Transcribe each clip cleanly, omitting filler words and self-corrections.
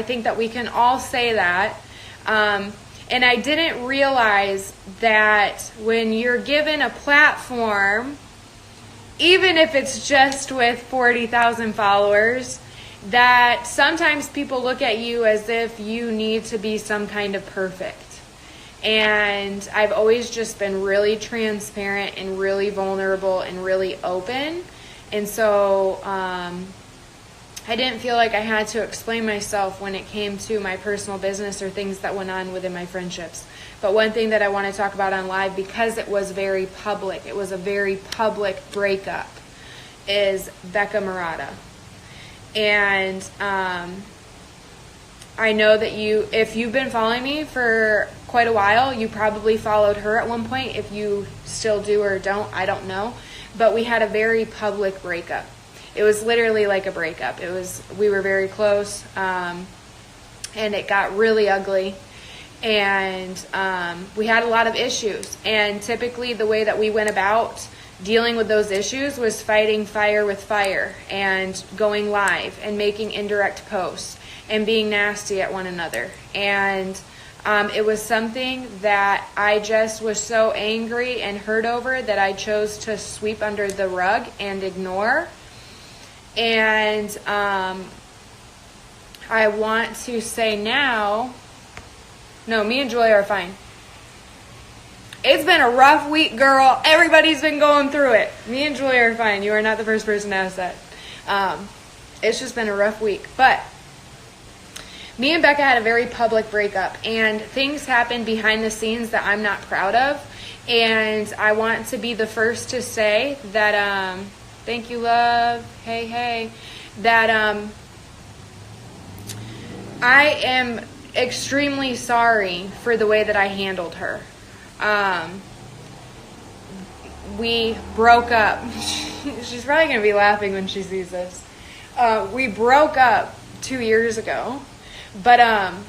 think that we can all say that. And I didn't realize that when you're given a platform, even if it's just with 40,000 followers, that sometimes people look at you as if you need to be some kind of perfect. And I've always just been really transparent and really vulnerable and really open. And so I didn't feel like I had to explain myself when it came to my personal business or things that went on within my friendships. But one thing that I want to talk about on live, because it was very public, it was a very public breakup, is Becca Marottas. And I know that if you've been following me for quite a while, you probably followed her at one point. If you still do or don't, I don't know. But we had a very public breakup. It was literally like a breakup. We were very close, and it got really ugly. And we had a lot of issues. And typically the way that we went about dealing with those issues was fighting fire with fire and going live and making indirect posts and being nasty at one another. And it was something that I just was so angry and hurt over that I chose to sweep under the rug and ignore. And I want to say now, no, me and Julia are fine. It's been a rough week, girl. Everybody's been going through it. Me and Julia are fine. You are not the first person to ask that. It's just been a rough week. But me and Becca had a very public breakup, and things happened behind the scenes that I'm not proud of. And I want to be the first to say that, thank you, love. Hey. That I am extremely sorry for the way that I handled her. We broke up. She's probably going to be laughing when she sees this. We broke up 2 years ago. But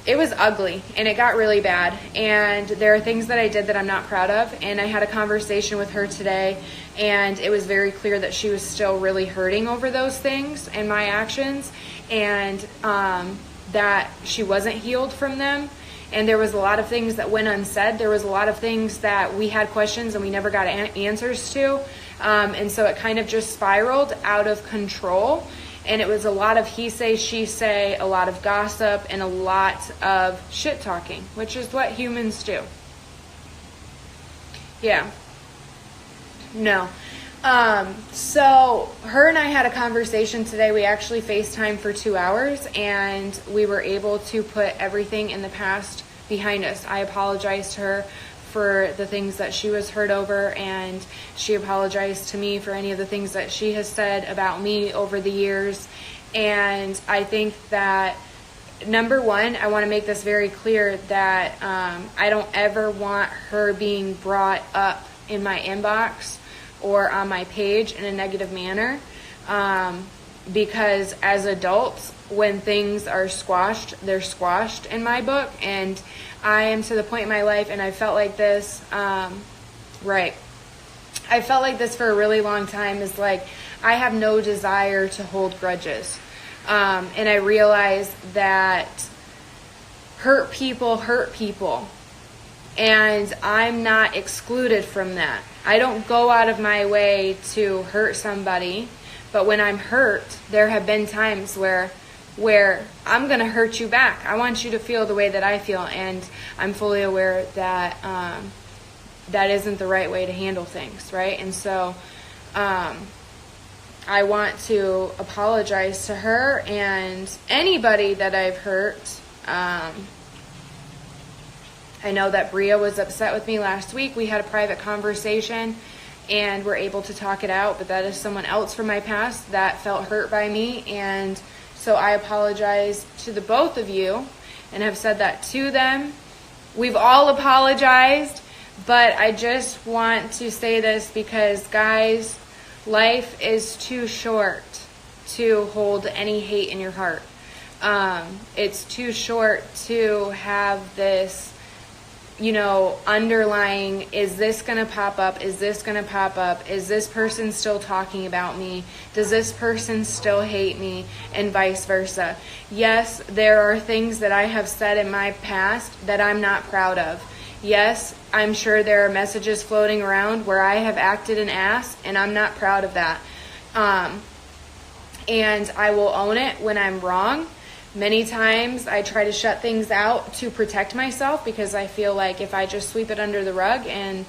it was ugly, and it got really bad, and there are things that I did that I'm not proud of, and I had a conversation with her today, and it was very clear that she was still really hurting over those things and my actions, and that she wasn't healed from them, and there was a lot of things that went unsaid. There was a lot of things that we had questions and we never got answers to, and so it kind of just spiraled out of control. And it was a lot of he say, she say, a lot of gossip, and a lot of shit talking, which is what humans do. Yeah. No. So her and I had a conversation today. We actually FaceTimed for 2 hours, and we were able to put everything in the past behind us. I apologized to her for the things that she was hurt over, and she apologized to me for any of the things that she has said about me over the years. And I think that, number one, I want to make this very clear that I don't ever want her being brought up in my inbox or on my page in a negative manner, because as adults, when things are squashed, they're squashed in my book. And I am to the point in my life, and I felt like this, I felt like this for a really long time, is like, I have no desire to hold grudges. And I realized that hurt people, and I'm not excluded from that. I don't go out of my way to hurt somebody, but when I'm hurt, there have been times where I'm going to hurt you back. I want you to feel the way that I feel, and I'm fully aware that that isn't the right way to handle things, right? And so I want to apologize to her and anybody that I've hurt. I know that Bria was upset with me last week. We had a private conversation, and we're able to talk it out, but that is someone else from my past that felt hurt by me, and so I apologize to the both of you and have said that to them. We've all apologized, but I just want to say this because, guys, life is too short to hold any hate in your heart. It's too short to have this underlying, is this going to pop up? Is this going to pop up? Is this person still talking about me? Does this person still hate me? And vice versa. Yes, there are things that I have said in my past that I'm not proud of. Yes, I'm sure there are messages floating around where I have acted an ass, and I'm not proud of that. And I will own it when I'm wrong. Many times I try to shut things out to protect myself, because I feel like if I just sweep it under the rug and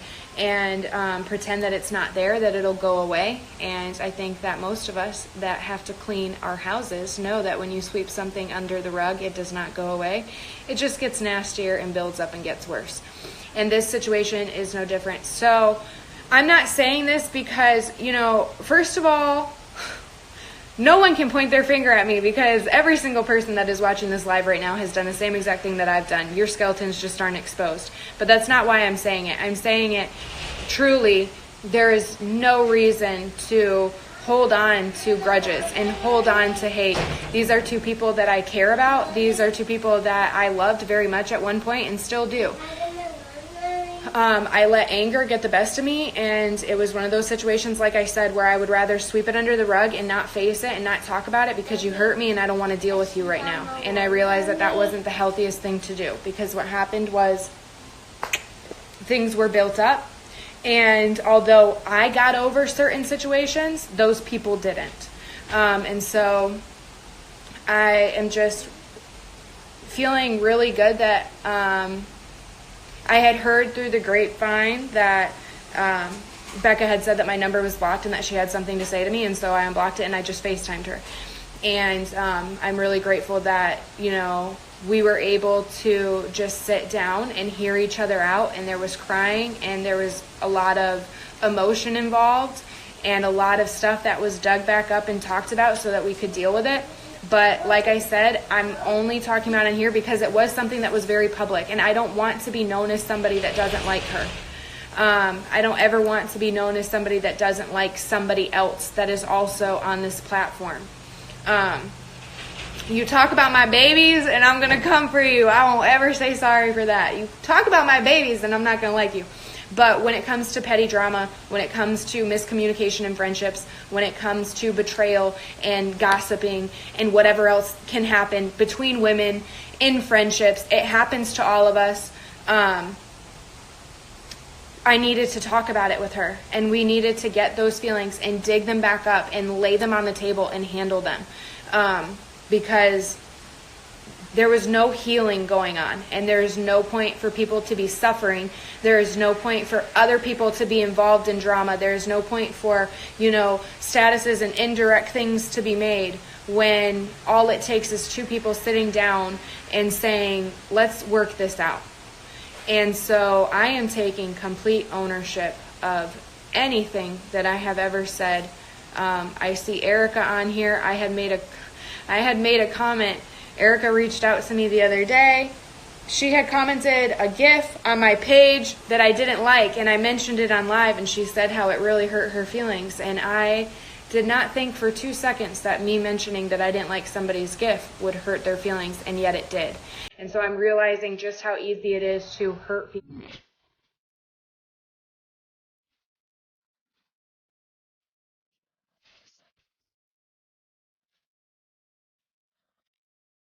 pretend that it's not there, that it'll go away. And I think that most of us that have to clean our houses know that when you sweep something under the rug, it does not go away. It just gets nastier and builds up and gets worse. And this situation is no different. So I'm not saying this because, first of all, no one can point their finger at me, because every single person that is watching this live right now has done the same exact thing that I've done. Your skeletons just aren't exposed. But that's not why I'm saying it. I'm saying it truly. There is no reason to hold on to grudges and hold on to hate. These are two people that I care about. These are two people that I loved very much at one point and still do. I let anger get the best of me, and it was one of those situations, like I said, where I would rather sweep it under the rug and not face it and not talk about it, because you hurt me and I don't want to deal with you right now. And I realized that that wasn't the healthiest thing to do, because what happened was things were built up, and although I got over certain situations, those people didn't. And so I am just feeling really good that I had heard through the grapevine that Becca had said that my number was blocked and that she had something to say to me, and so I unblocked it and I just FaceTimed her. And I'm really grateful that, we were able to just sit down and hear each other out, and there was crying and there was a lot of emotion involved and a lot of stuff that was dug back up and talked about so that we could deal with it. But like I said, I'm only talking about it here because it was something that was very public, and I don't want to be known as somebody that doesn't like her. I don't ever want to be known as somebody that doesn't like somebody else that is also on this platform. You talk about my babies and I'm going to come for you. I won't ever say sorry for that. You talk about my babies and I'm not going to like you. But when it comes to petty drama, when it comes to miscommunication in friendships, when it comes to betrayal and gossiping and whatever else can happen between women in friendships, it happens to all of us. I needed to talk about it with her, and we needed to get those feelings and dig them back up and lay them on the table and handle them. Because there was no healing going on, and there is no point for people to be suffering. There is no point for other people to be involved in drama. There is no point for, statuses and indirect things to be made when all it takes is two people sitting down and saying, let's work this out. And so I am taking complete ownership of anything that I have ever said. I see Erica on here. I had made a comment. Erica reached out to me the other day. She had commented a GIF on my page that I didn't like, and I mentioned it on live, and she said how it really hurt her feelings. And I did not think for 2 seconds that me mentioning that I didn't like somebody's GIF would hurt their feelings, and yet it did. And so I'm realizing just how easy it is to hurt people.